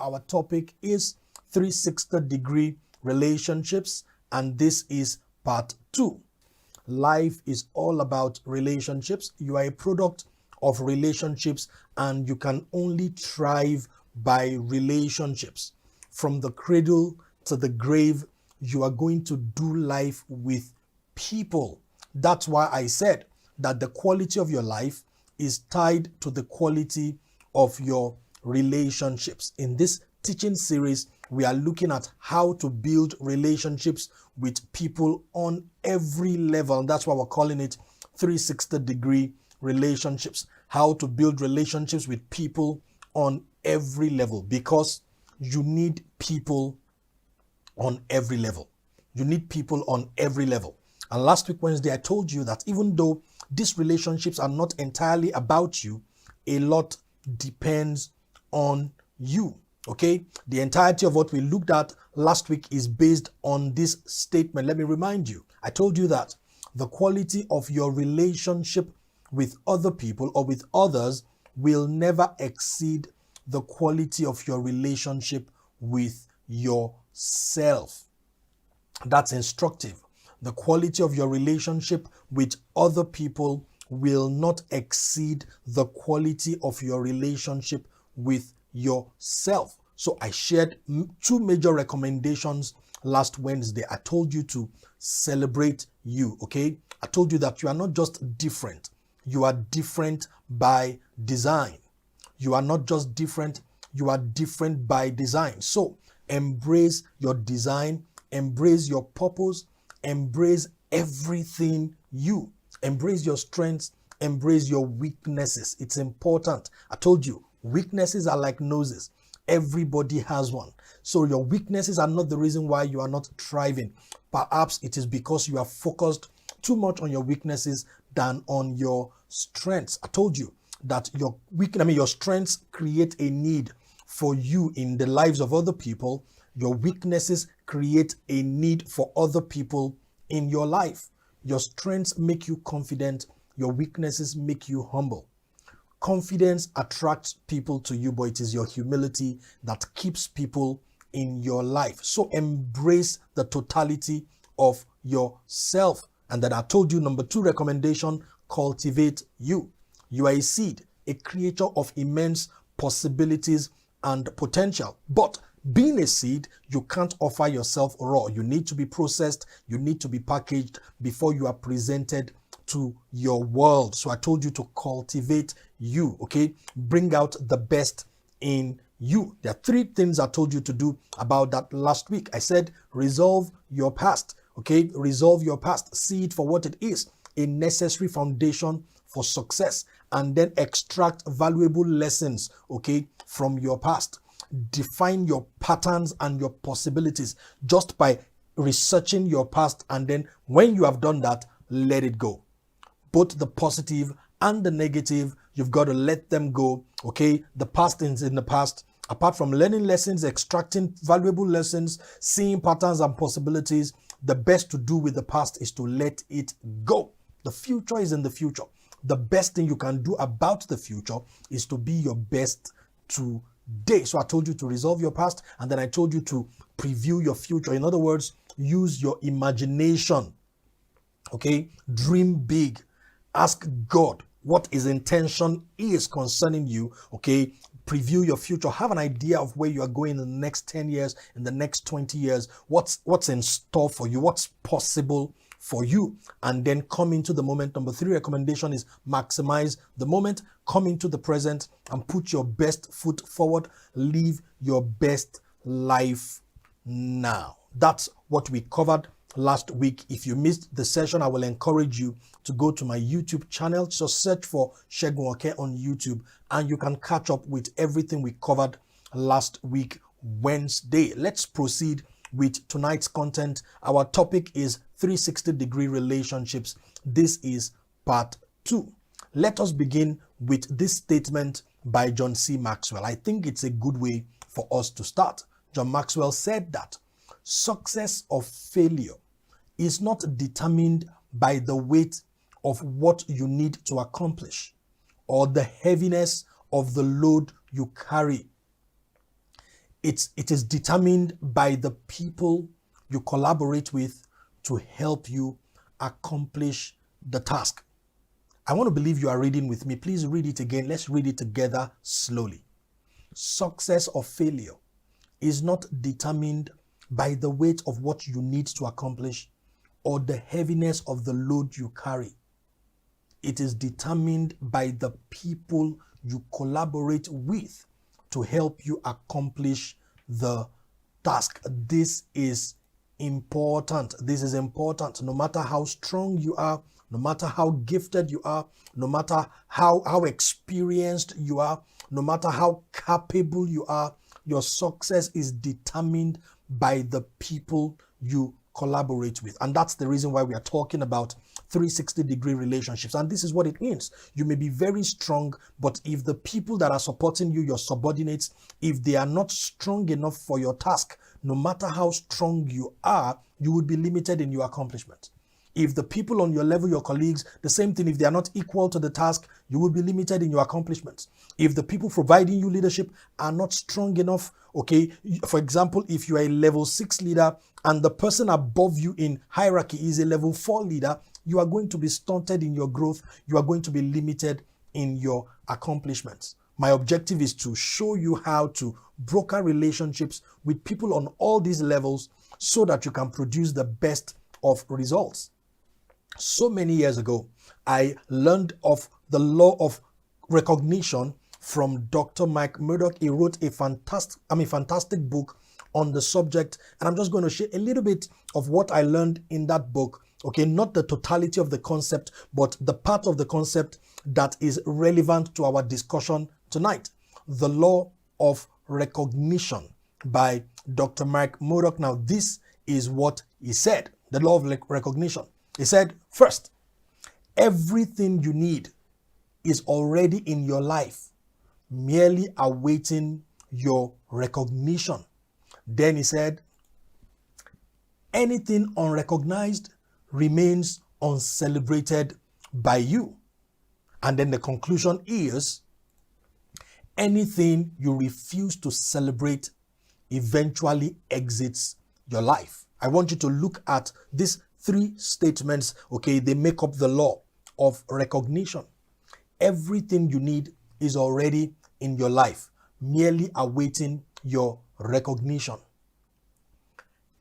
Our topic is 360-degree relationships, and this is part 2. Life is all about relationships. You are a product of relationships, and you can only thrive by relationships. From the cradle to the grave, you are going to do life with people. That's why I said that the quality of your life is tied to the quality of your relationships. In this teaching series, we are looking at how to build relationships with people on every level. And that's why we're calling it 360-degree relationships. How to build relationships with people on every level, because you need people on every level. You need people on every level. And last week, Wednesday, I told you that even though these relationships are not entirely about you, a lot depends on you. Okay? The entirety of what we looked at last week is based on this statement. Let me remind you. I told you that the quality of your relationship with other people or with others will never exceed the quality of your relationship with yourself. That's instructive. The quality of your relationship with other people will not exceed the quality of your relationship with yourself. So I shared 2 major recommendations last Wednesday. I told you to celebrate you, okay? I told you that you are not just different. You are different by design. You are not just different, you are different by design. So embrace your design, embrace your purpose, embrace everything you. Embrace your strengths, embrace your weaknesses. It's important. I told you, weaknesses are like noses. Everybody has one. So your weaknesses are not the reason why you are not thriving. Perhaps it is because you are focused too much on your weaknesses than on your strengths. I told you that your strengths create a need for you in the lives of other people. Your weaknesses create a need for other people in your life. Your strengths make you confident. Your weaknesses make you humble. Confidence attracts people to you, but it is your humility that keeps people in your life. So embrace the totality of yourself. And then I told you, number 2 recommendation, cultivate you. You are a seed, a creature of immense possibilities and potential. But being a seed, you can't offer yourself raw. You need to be processed. You need to be packaged before you are presented to your world. So I told you to cultivate you, okay? Bring out the best in you. There are 3 things I told you to do about that last week. I said, resolve your past, okay? Resolve your past. See it for what it is, a necessary foundation for success, and then extract valuable lessons, okay, from your past. Define your patterns and your possibilities just by researching your past, and then when you have done that, let it go. Both the positive and the negative, you've got to let them go, okay? The past is in the past. Apart from learning lessons, extracting valuable lessons, seeing patterns and possibilities, the best to do with the past is to let it go. The future is in the future. The best thing you can do about the future is to be your best today. So I told you to resolve your past, and then I told you to preview your future. In other words, use your imagination, okay? Dream big. Ask God what His intention is concerning you, okay? Preview your future. Have an idea of where you are going in the next 10 years, in the next 20 years. What's in store for you? What's possible for you? And then come into the moment. Number 3 recommendation is maximize the moment. Come into the present and put your best foot forward. Live your best life now. That's what we covered last week. If you missed the session, I will encourage you to go to my YouTube channel. Just search for Segun Oke on YouTube, and you can catch up with everything we covered last week, Wednesday. Let's proceed with tonight's content. Our topic is 360-degree relationships. This is part 2. Let us begin with this statement by John C. Maxwell. I think it's a good way for us to start. John Maxwell said that success or failure is not determined by the weight of what you need to accomplish or the heaviness of the load you carry. it is determined by the people you collaborate with to help you accomplish the task. I want to believe you are reading with me. Please read it again. Let's read it together slowly. Success or failure is not determined by the weight of what you need to accomplish or the heaviness of the load you carry. It is determined by the people you collaborate with to help you accomplish the task. This is important. This is important. No matter how strong you are, no matter how gifted you are, no matter how experienced you are, no matter how capable you are, your success is determined by the people you collaborate with. And that's the reason why we are talking about 360-degree relationships. And this is what it means. You may be very strong, but if the people that are supporting you, your subordinates, if they are not strong enough for your task, no matter how strong you are, you would be limited in your accomplishment. If the people on your level, your colleagues, the same thing, if they are not equal to the task, you will be limited in your accomplishments. If the people providing you leadership are not strong enough, okay, for example, if you are a level 6 leader and the person above you in hierarchy is a level 4 leader, you are going to be stunted in your growth. You are going to be limited in your accomplishments. My objective is to show you how to broker relationships with people on all these levels so that you can produce the best of results. So many years ago, I learned of the law of recognition from Dr. Murdock. He wrote a fantastic book on the subject, and I'm just going to share a little bit of what I learned in that book. Okay, not the totality of the concept, but the part of the concept that is relevant to our discussion tonight. The law of recognition by Dr. Murdock. Now, this is what he said. The law of recognition. He said, first, everything you need is already in your life, merely awaiting your recognition. Then he said, anything unrecognized remains uncelebrated by you. And then the conclusion is, anything you refuse to celebrate eventually exits your life. I want you to look at these 3 statements, okay? They make up the law of recognition. Everything you need is already in your life, merely awaiting your recognition.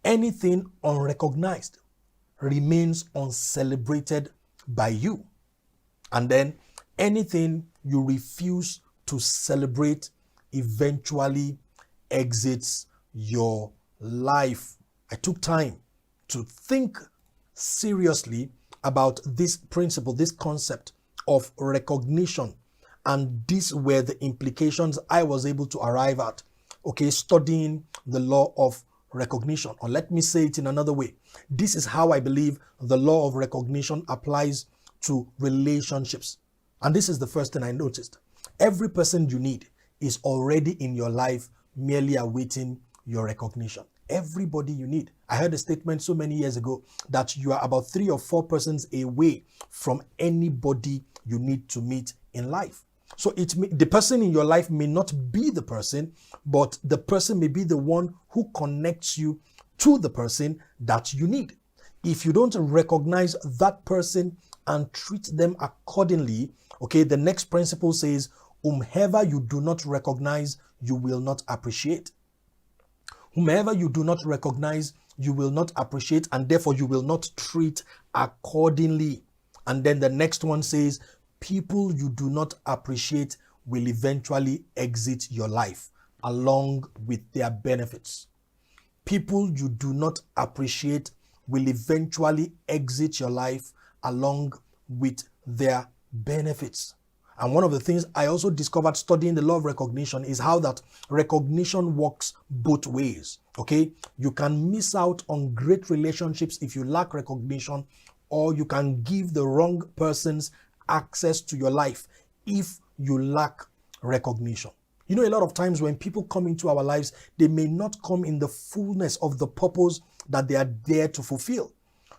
Anything unrecognized remains uncelebrated by you. And then anything you refuse to celebrate eventually exits your life. I took time to think seriously about this principle, this concept of recognition, and these were the implications I was able to arrive at, okay, studying the law of recognition. Or let me say it in another way. This is how I believe the law of recognition applies to relationships. And this is the first thing I noticed. Every person you need is already in your life, merely awaiting your recognition. Everybody you need. I heard a statement so many years ago that you are about 3 or 4 persons away from anybody you need to meet in life. So the person in your life may not be the person, but the person may be the one who connects you to the person that you need. If you don't recognize that person and treat them accordingly, okay, the next principle says, whomever you do not recognize, you will not appreciate. Whomever you do not recognize, you will not appreciate, and therefore you will not treat accordingly. And then the next one says, people you do not appreciate will eventually exit your life along with their benefits. People you do not appreciate will eventually exit your life along with their benefits. And one of the things I also discovered studying the law of recognition is how that recognition works both ways. Okay, you can miss out on great relationships if you lack recognition, or you can give the wrong persons access to your life if you lack recognition. You know, a lot of times when people come into our lives, they may not come in the fullness of the purpose that they are there to fulfill.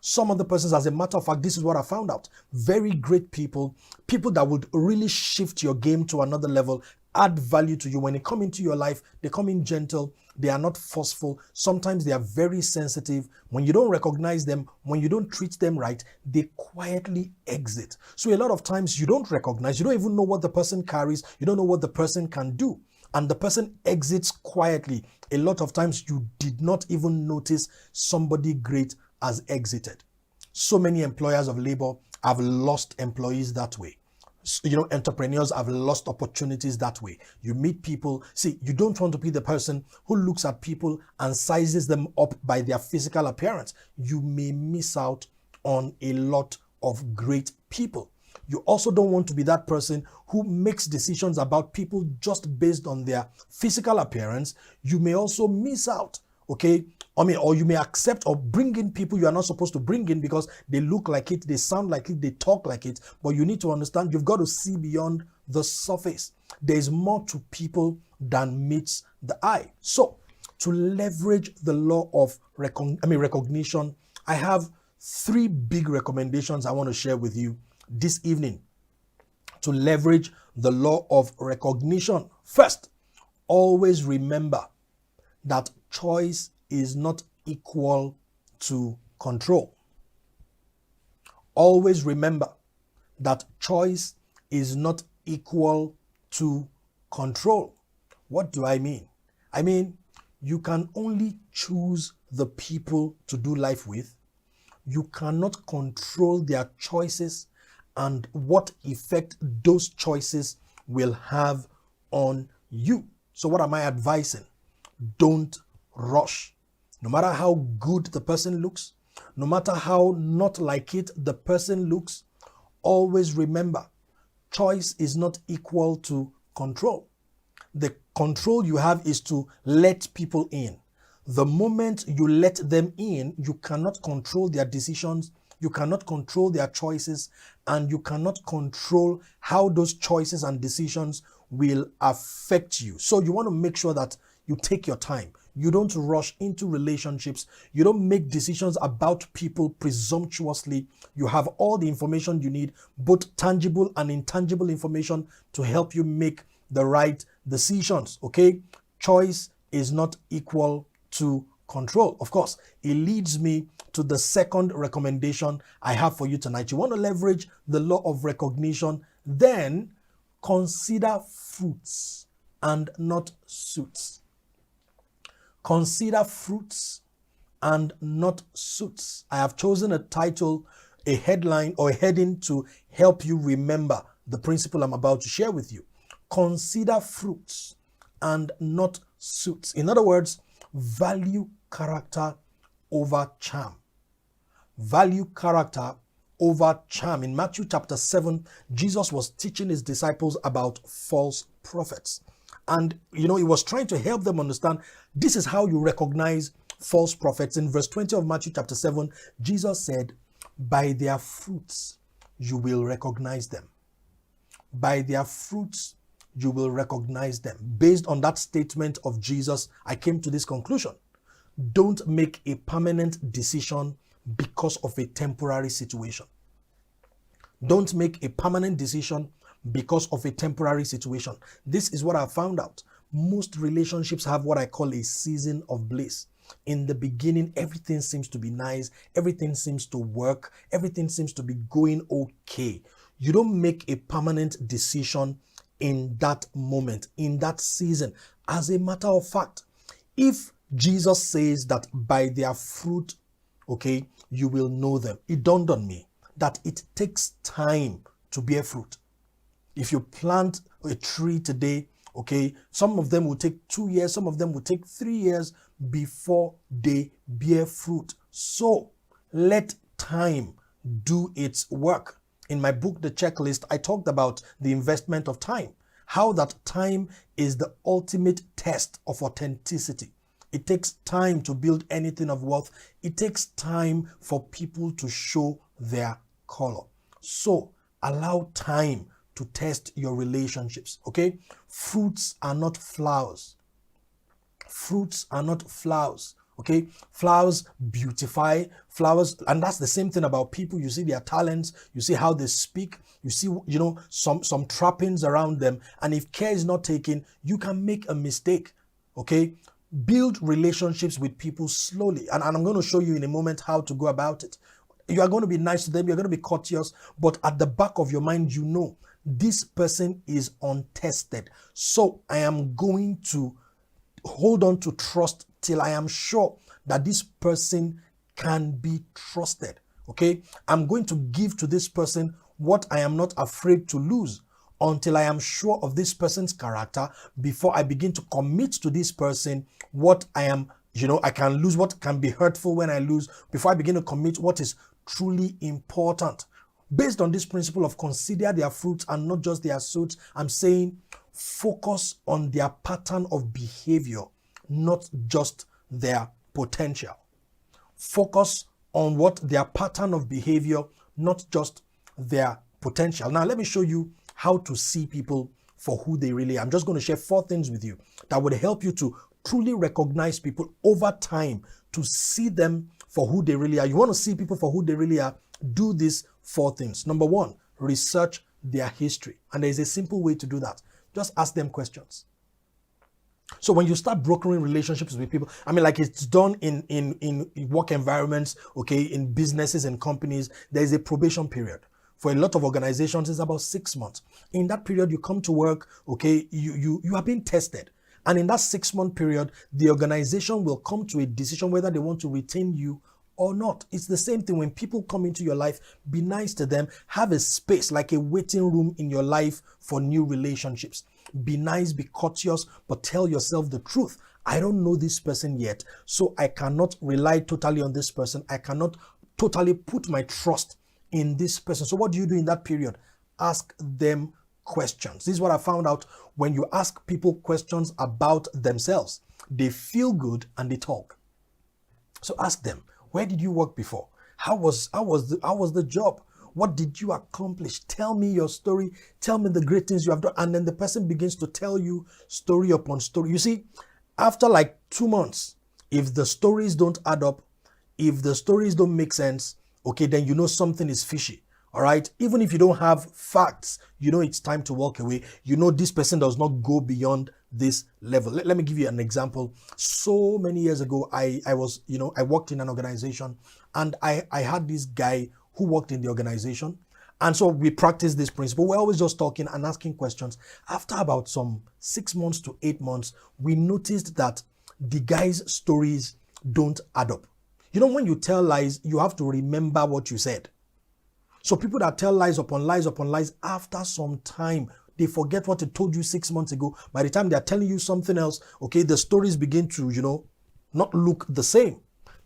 Some of the persons, as a matter of fact, this is what I found out. Very great people, people that would really shift your game to another level, add value to you. When they come into your life, they come in gentle. They are not forceful. Sometimes they are very sensitive. When you don't recognize them, when you don't treat them right, they quietly exit. So a lot of times you don't recognize, you don't even know what the person carries. You don't know what the person can do. And the person exits quietly. A lot of times you did not even notice somebody great has exited. So many employers of labor have lost employees that way. Entrepreneurs have lost opportunities that way. You meet people. See, you don't want to be the person who looks at people and sizes them up by their physical appearance. You may miss out on a lot of great people. You also don't want to be that person who makes decisions about people just based on their physical appearance. You may also miss out, okay? Or you may accept or bring in people you are not supposed to bring in because they look like it, they sound like it, they talk like it. But you need to understand, you've got to see beyond the surface. There is more to people than meets the eye. So, to leverage the law of recognition, I have 3 big recommendations I want to share with you this evening to leverage the law of recognition. First, always remember that choice is not equal to control. Always remember that choice is not equal to control. What do I mean? I mean, you can only choose the people to do life with. You cannot control their choices and what effect those choices will have on you. So what am I advising? Don't rush. No matter how good the person looks, no matter how not like it the person looks, always remember, choice is not equal to control. The control you have is to let people in. The moment you let them in, you cannot control their decisions, you cannot control their choices, and you cannot control how those choices and decisions will affect you. So you want to make sure that you take your time. You don't rush into relationships. You don't make decisions about people presumptuously. You have all the information you need, both tangible and intangible information, to help you make the right decisions, okay? Choice is not equal to control. Of course, it leads me to the second recommendation I have for you tonight. You want to leverage the law of recognition, then consider fruits and not suits. Consider fruits and not suits. I have chosen a title, a headline, or a heading to help you remember the principle I'm about to share with you. Consider fruits and not suits. In other words, value character over charm. Value character over charm. In Matthew chapter 7, Jesus was teaching his disciples about false prophets. And, he was trying to help them understand this is how you recognize false prophets. In verse 20 of Matthew chapter 7, Jesus said, by their fruits you will recognize them. By their fruits you will recognize them. Based on that statement of Jesus, I came to this conclusion. Don't make a permanent decision because of a temporary situation. Don't make a permanent decision because of a temporary situation. This is what I found out. Most relationships have what I call a season of bliss. In the beginning, everything seems to be nice. Everything seems to work. Everything seems to be going okay. You don't make a permanent decision in that moment, in that season. As a matter of fact, if Jesus says that by their fruit, okay, you will know them, it dawned on me that it takes time to bear fruit. If you plant a tree today, okay, some of them will take 2 years, some of them will take 3 years before they bear fruit. So let time do its work. In my book, The Checklist, I talked about the investment of time, how that time is the ultimate test of authenticity. It takes time to build anything of worth. It takes time for people to show their color. So allow time to test your relationships, okay? Fruits are not flowers. Fruits are not flowers. Okay, flowers beautify, flowers, and that's the same thing about people. You see their talents, you see how they speak, you see, some trappings around them, and if care is not taken, you can make a mistake. Okay, build relationships with people slowly, and I'm going to show you in a moment how to go about it. You are going to be nice to them, you're going to be courteous, but at the back of your mind, you know this person is untested. So I am going to hold on to trust till I am sure that this person can be trusted. Okay, I'm going to give to this person what I am not afraid to lose until I am sure of this person's character before I begin to commit to this person what I am, I can lose what can be hurtful when I lose before I begin to commit what is truly important. Based on this principle of consider their fruits and not just their suits, I'm saying focus on their pattern of behavior, not just their potential. Focus on what their pattern of behavior, not just their potential. Now, let me show you how to see people for who they really are. I'm just going to share 4 things with you that would help you to truly recognize people over time, to see them for who they really are. You want to see people for who they really are? Do these 4 things. Number 1, research their history. And there is a simple way to do that. Just ask them questions. So when you start brokering relationships with people, like it's done in work environments, okay, in businesses and companies, there is a probation period. For a lot of organizations, it's about 6 months. In that period, you come to work, okay, you are being tested. And in that 6-month period, the organization will come to a decision whether they want to retain you or not. It's the same thing when people come into your life. Be nice to them. Have a space, like a waiting room in your life for new relationships. Be nice, be courteous, but tell yourself the truth. I don't know this person yet, so I cannot rely totally on this person. I cannot totally put my trust in this person. So what do you do in that period? Ask them questions. This is what I found out. When you ask people questions about themselves, they feel good and they talk. So ask them, where did you work before? How was the job? What did you accomplish? Tell me your story. Tell me the great things you have done. And then the person begins to tell you story upon story. You see, after like 2 months, if the stories don't add up, if the stories don't make sense, okay, then you know something is fishy. All right. Even if you don't have facts, you know it's time to walk away. You know this person does not go beyond this level. Let me give you an example. So many years ago, I worked in an organization, and I had this guy who worked in the organization. And so we practiced this principle. We're always just talking and asking questions. After about some 6 months to 8 months, we noticed that the guy's stories don't add up. When you tell lies, you have to remember what you said. So people that tell lies upon lies upon lies, after some time, they forget what they told you 6 months ago. By the time they're telling you something else, okay, the stories begin to, not look the same.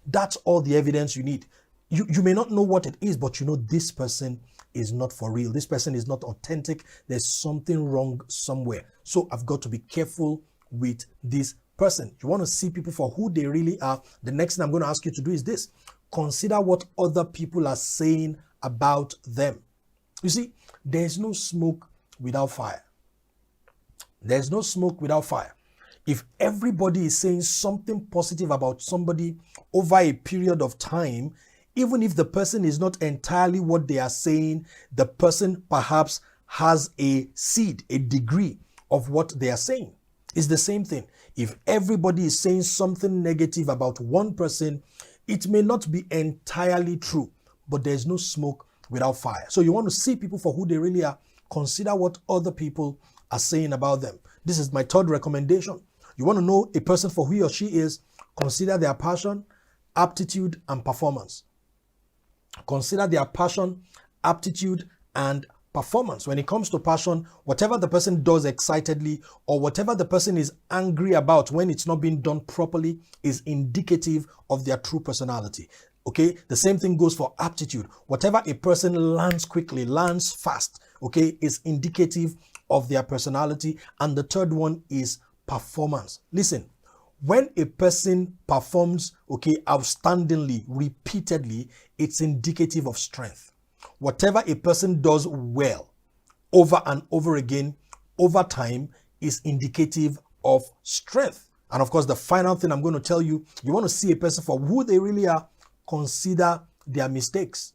That's all the evidence you need. You may not know what it is, but this person is not for real. This person is not authentic. There's something wrong somewhere. So I've got to be careful with this person. You want to see people for who they really are. The next thing I'm going to ask you to do is this. Consider what other people are saying about them. You see, there's no smoke without fire. There's no smoke without fire. If everybody is saying something positive about somebody over a period of time, even if the person is not entirely what they are saying, the person perhaps has a seed, a degree of what they are saying. It's the same thing. If everybody is saying something negative about one person, it may not be entirely true, but there's no smoke without fire. So you want to see people for who they really are. Consider what other people are saying about them. This is my 3rd recommendation. You want to know a person for who he or she is, consider their passion, aptitude, and performance. Consider their passion, aptitude, and performance. When it comes to passion, whatever the person does excitedly or whatever the person is angry about when it's not being done properly is indicative of their true personality. Okay, the same thing goes for aptitude. Whatever a person learns quickly, learns fast, okay, is indicative of their personality. And the 3rd one is performance. Listen, when a person performs, okay, outstandingly, repeatedly, it's indicative of strength. Whatever a person does well, over and over again, over time, is indicative of strength. And of course, the final thing I'm going to tell you, you want to see a person for who they really are, consider their mistakes.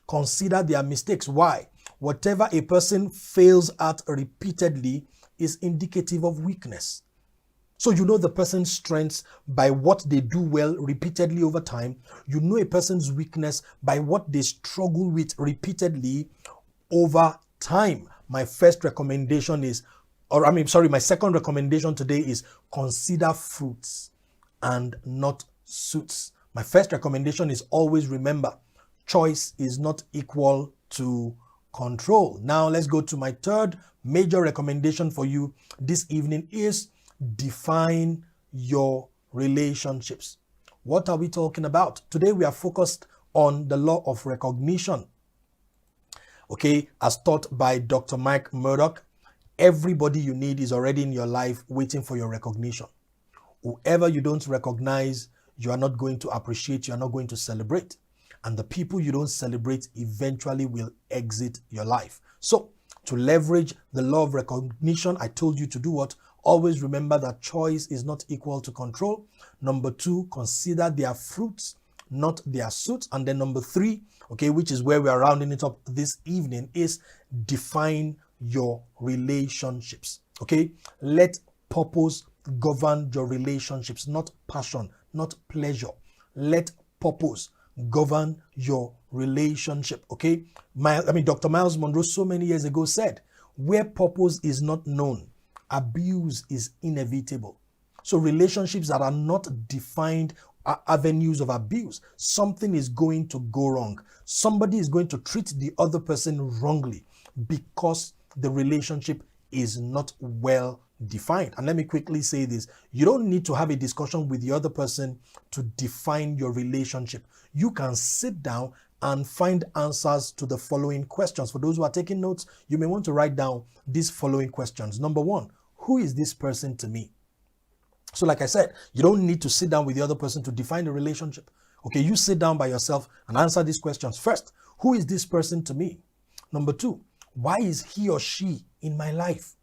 Consider their mistakes. Why? Whatever a person fails at repeatedly is indicative of weakness. So you know the person's strengths by what they do well repeatedly over time. You know a person's weakness by what they struggle with repeatedly over time. My second recommendation today is consider fruits and not suits. My first recommendation is always remember, choice is not equal to control. Now let's go to my third major recommendation for you this evening is define your relationships. What are we talking about? Today we are focused on the law of recognition. Okay, as taught by Dr. Mike Murdock, everybody you need is already in your life waiting for your recognition. Whoever you don't recognize, you are not going to appreciate, you are not going to celebrate. And the people you don't celebrate eventually will exit your life. So, to leverage the law of recognition, I told you to do what? Always remember that choice is not equal to control. Number 2, consider their fruits, not their suits. And then number 3, okay, which is where we are rounding it up this evening, is define your relationships. Okay, let purpose govern your relationships, not passion, not pleasure. Let purpose govern your relationship. Okay, Dr. Miles Monroe so many years ago said, where purpose is not known, abuse is inevitable. So relationships that are not defined are avenues of abuse. Something is going to go wrong. Somebody is going to treat the other person wrongly because the relationship is not well defined. And let me quickly say this. You don't need to have a discussion with the other person to define your relationship. You can sit down and find answers to the following questions. For those who are taking notes, you may want to write down these following questions. Number 1, who is this person to me? So like I said, you don't need to sit down with the other person to define the relationship. Okay, you sit down by yourself and answer these questions. First, who is this person to me? Number 2, why is he or she in my life?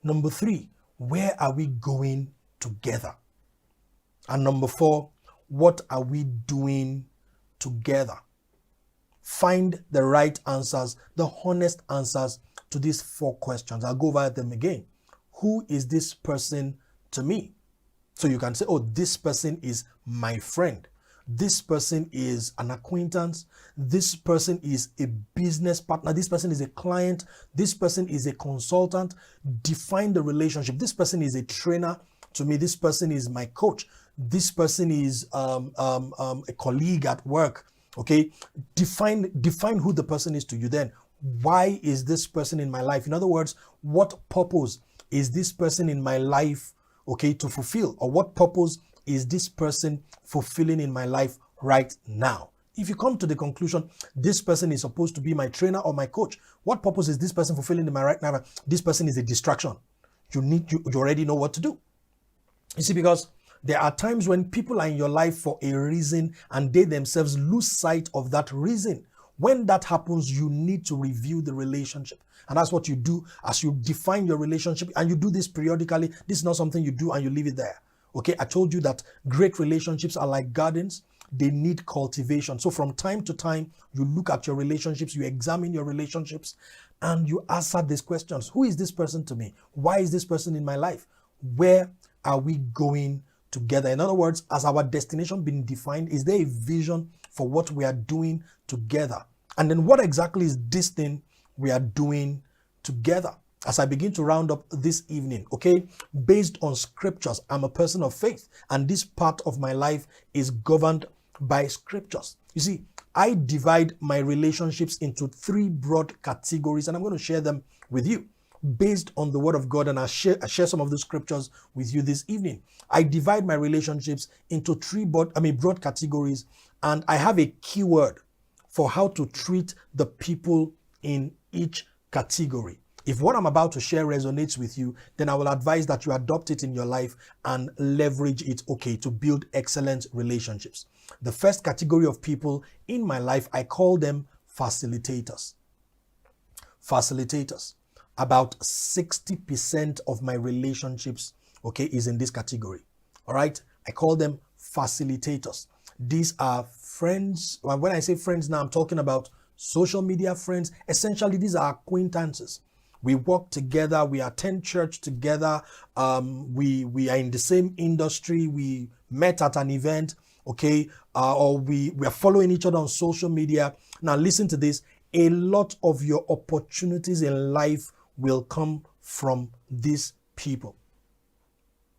Number 3, where are we going together? And number 4, what are we doing together? Find the right answers, the honest answers to these 4 questions. I'll go over them again. Who is this person to me? So you can say, oh, this person is my friend. This person is an acquaintance. This person is a business partner. This person is a client. This person is a consultant. Define the relationship. This person is a trainer to me. This person is my coach. This person is a colleague at work. Okay, define who the person is to you. Then, why is this person in my life? In other words, what purpose is this person in my life, okay, to fulfill? Or what purpose is this person fulfilling in my life right now? If you come to the conclusion, this person is supposed to be my trainer or my coach, what purpose is this person fulfilling in my right now? This person is a distraction. You already know what to do. You see, because there are times when people are in your life for a reason and they themselves lose sight of that reason. When that happens, you need to review the relationship. And that's what you do as you define your relationship. And you do this periodically. This is not something you do and you leave it there. Okay, I told you that great relationships are like gardens. They need cultivation. So from time to time, you look at your relationships, you examine your relationships, and you answer these questions. Who is this person to me? Why is this person in my life? Where are we going together? In other words, has our destination been defined? Is there a vision for what we are doing together? And then what exactly is this thing we are doing together? As I begin to round up this evening, okay, based on scriptures, I'm a person of faith, and this part of my life is governed by scriptures. You see, I divide my relationships into 3 broad categories, and I'm going to share them with you based on the word of God, and I share some of the scriptures with you this evening. I divide my relationships into 3 broad categories, and I have a keyword for how to treat the people in each category. If what I'm about to share resonates with you, then I will advise that you adopt it in your life and leverage it, okay, to build excellent relationships. The first category of people in my life, I call them facilitators. Facilitators. About 60% of my relationships, okay, is in this category. All right. I call them facilitators. These are friends. When I say friends now, I'm talking about social media friends. Essentially, these are acquaintances. We work together. We attend church together. We are in the same industry. We met at an event, okay, or we are following each other on social media. Now, listen to this. A lot of your opportunities in life will come from these people.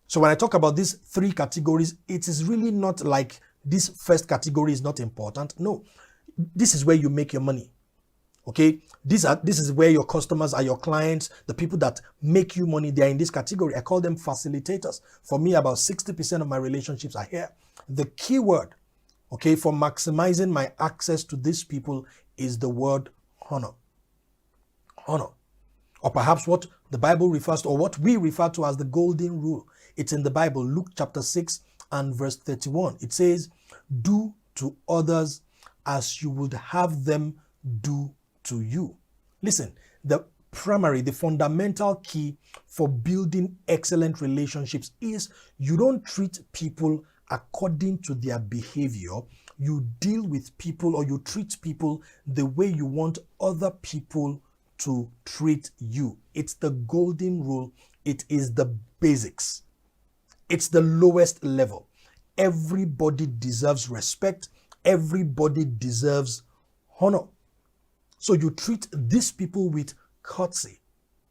So when I talk about these three categories, it is really not like this first category is not important. No, this is where you make your money. Okay, this is where your customers are, your clients, the people that make you money. They are in this category. I call them facilitators. For me, about 60% of my relationships are here. The key word, okay, for maximizing my access to these people is the word honor. Honor. Or perhaps what the Bible refers to, or what we refer to as the golden rule. It's in the Bible, Luke chapter 6 and verse 31. It says, do to others as you would have them do to you. Listen, the fundamental key for building excellent relationships is you don't treat people according to their behavior. You deal with people, or you treat people the way you want other people to treat you. It's the golden rule. It is the basics. It's the lowest level. Everybody deserves respect. Everybody deserves honor. So you treat these people with courtesy.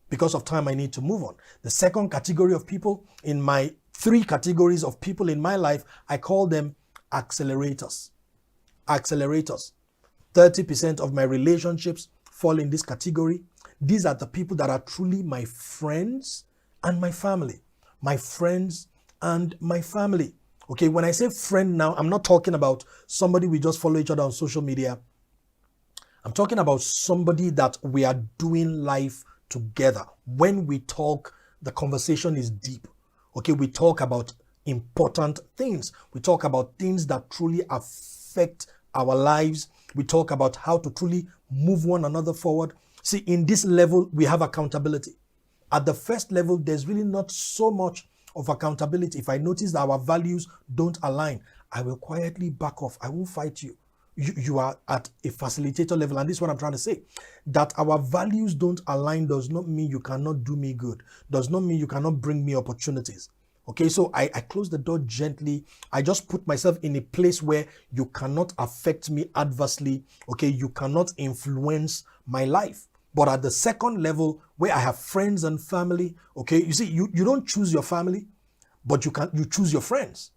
Because of time, I need to move on. The second category of people in my three categories of people in my life, I call them accelerators. Accelerators. 30% of my relationships fall in this category. These are the people that are truly my friends and my family. My friends and my family. Okay, when I say friend now, I'm not talking about somebody we just follow each other on social media. I'm talking about somebody that we are doing life together. When we talk, the conversation is deep. Okay, we talk about important things. We talk about things that truly affect our lives. We talk about how to truly move one another forward. See, in this level, we have accountability. At the first level, there's really not so much of accountability. If I notice that our values don't align, I will quietly back off. I won't fight you. You are at a facilitator level, and this is what I'm trying to say. That our values don't align does not mean you cannot do me good. Does not mean you cannot bring me opportunities. Okay, so I close the door gently. I just put myself in a place where you cannot affect me adversely. Okay, you cannot influence my life. But at the second level, where I have friends and family, okay, you see, you don't choose your family, but you choose your friends.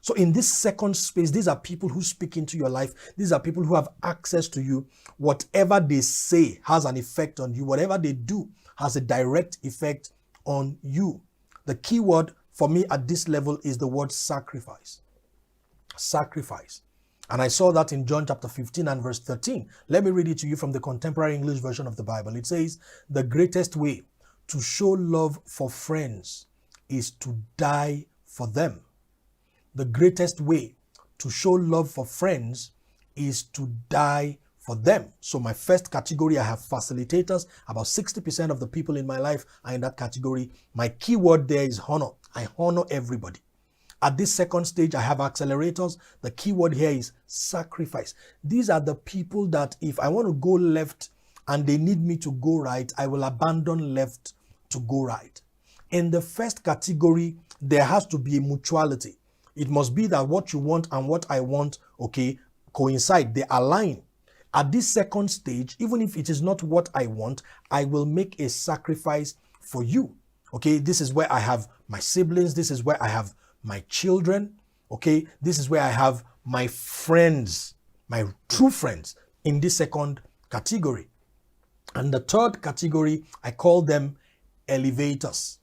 So in this second space, these are people who speak into your life. These are people who have access to you. Whatever they say has an effect on you. Whatever they do has a direct effect on you. The key word for me at this level is the word sacrifice. Sacrifice. And I saw that in John chapter 15 and verse 13. Let me read it to you from the Contemporary English Version of the Bible. It says, the greatest way to show love for friends is to die for them. The greatest way to show love for friends is to die for them. So my first category, I have facilitators. About 60% of the people in my life are in that category. My key word there is honor. I honor everybody. At this second stage, I have accelerators. The key word here is sacrifice. These are the people that if I want to go left and they need me to go right, I will abandon left to go right. In the first category, there has to be a mutuality. It must be that what you want and what I want, okay, coincide, they align. At this second stage, even if it is not what I want, I will make a sacrifice for you. Okay, this is where I have my siblings. This is where I have my children. Okay, this is where I have my friends, my true friends in this second category. And the third category, I call them elevators.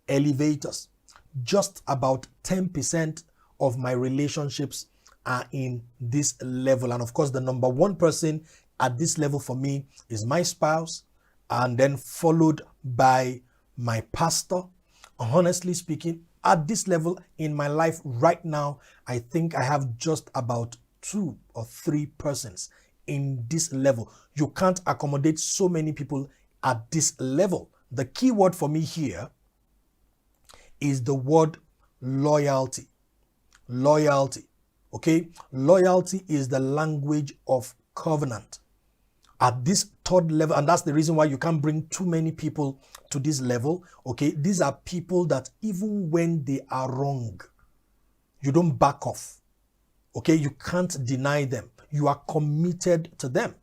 Elevators. Just about 10% of my relationships are in this level. And of course, the number one person at this level for me is my spouse, and then followed by my pastor. Honestly speaking, at this level in my life right now, I think I have just about 2 or 3 persons in this level. You can't accommodate so many people at this level. The key word for me here is the word loyalty. Loyalty. Okay? Loyalty is the language of covenant. At this third level, and that's the reason why you can't bring too many people to this level. Okay? These are people that even when they are wrong, you don't back off. Okay? You can't deny them. You are committed to them.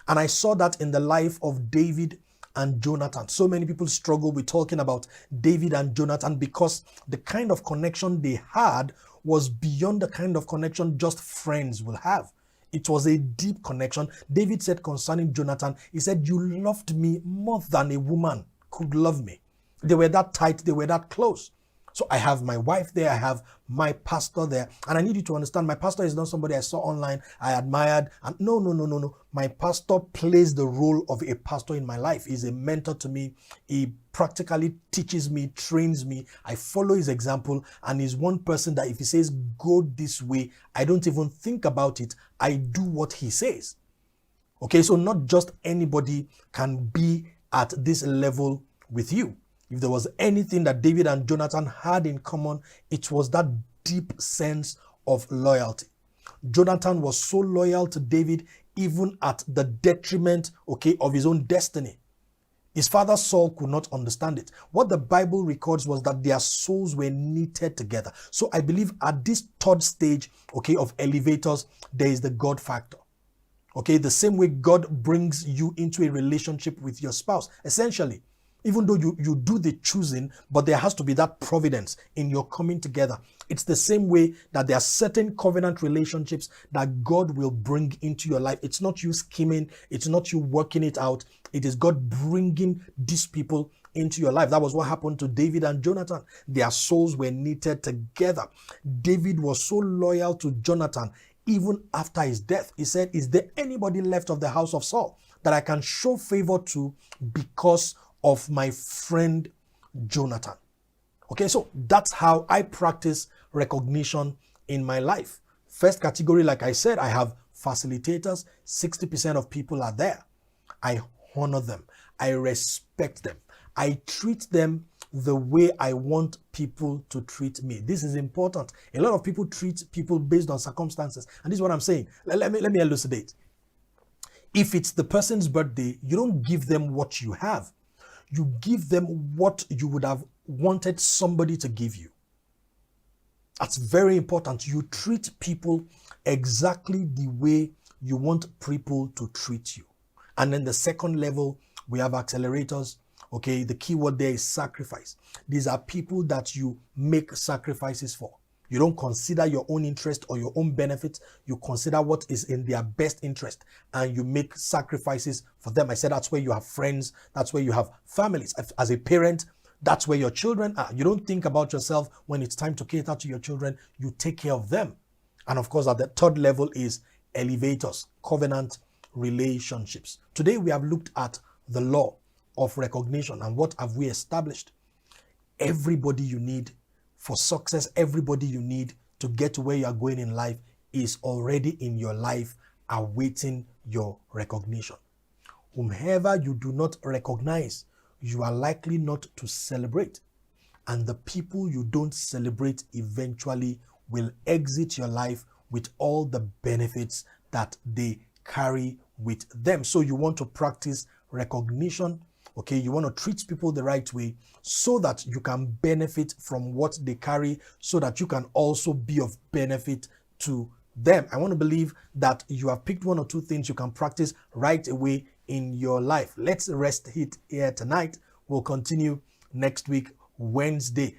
And I saw that in the life of David and Jonathan. So many people struggle with talking about David and Jonathan because the kind of connection they had was beyond the kind of connection just friends will have. It was a deep connection. David said concerning Jonathan, he said, "You loved me more than a woman could love me." They were that tight, they were that close. So I have my wife there, I have my pastor there. And I need you to understand, my pastor is not somebody I saw online, I admired. And no. My pastor plays the role of a pastor in my life. He's a mentor to me. He practically teaches me, trains me. I follow his example. And he's one person that if he says, go this way, I don't even think about it. I do what he says. Okay, so not just anybody can be at this level with you. If there was anything that David and Jonathan had in common, it was that deep sense of loyalty. Jonathan was so loyal to David, even at the detriment, okay, of his own destiny. His father Saul could not understand it. What the Bible records was that their souls were knitted together. So I believe at this third stage, okay, of elevators, there is the God factor. Okay, the same way God brings you into a relationship with your spouse, essentially. Even though you do the choosing, but there has to be that providence in your coming together. It's the same way that there are certain covenant relationships that God will bring into your life. It's not you scheming. It's not you working it out. It is God bringing these people into your life. That was what happened to David and Jonathan. Their souls were knitted together. David was so loyal to Jonathan, even after his death. He said, "Is there anybody left of the house of Saul that I can show favor to because of my friend Jonathan?" Okay, so that's how I practice recognition in my life. First category, like I said, I have facilitators. 60% of people are there. I honor them. I respect them. I treat them the way I want people to treat me. This is important. A lot of people treat people based on circumstances. And this is what I'm saying. Let me elucidate. If it's the person's birthday, you don't give them what you have. You give them what you would have wanted somebody to give you. That's very important. You treat people exactly the way you want people to treat you. And then the second level, we have accelerators. Okay, the key word there is sacrifice. These are people that you make sacrifices for. You don't consider your own interest or your own benefit. You consider what is in their best interest and you make sacrifices for them. I said that's where you have friends. That's where you have families. As a parent, that's where your children are. You don't think about yourself when it's time to cater to your children. You take care of them. And of course, at the third level is elevators, covenant relationships. Today, we have looked at the law of recognition and what have we established. Everybody you need for success, everybody you need to get to where you are going in life is already in your life awaiting your recognition. Whomever you do not recognize, you are likely not to celebrate. And the people you don't celebrate eventually will exit your life with all the benefits that they carry with them. So you want to practice recognition. Okay, you want to treat people the right way so that you can benefit from what they carry, so that you can also be of benefit to them. I want to believe that you have picked one or two things you can practice right away in your life. Let's rest it here tonight. We'll continue next week, Wednesday.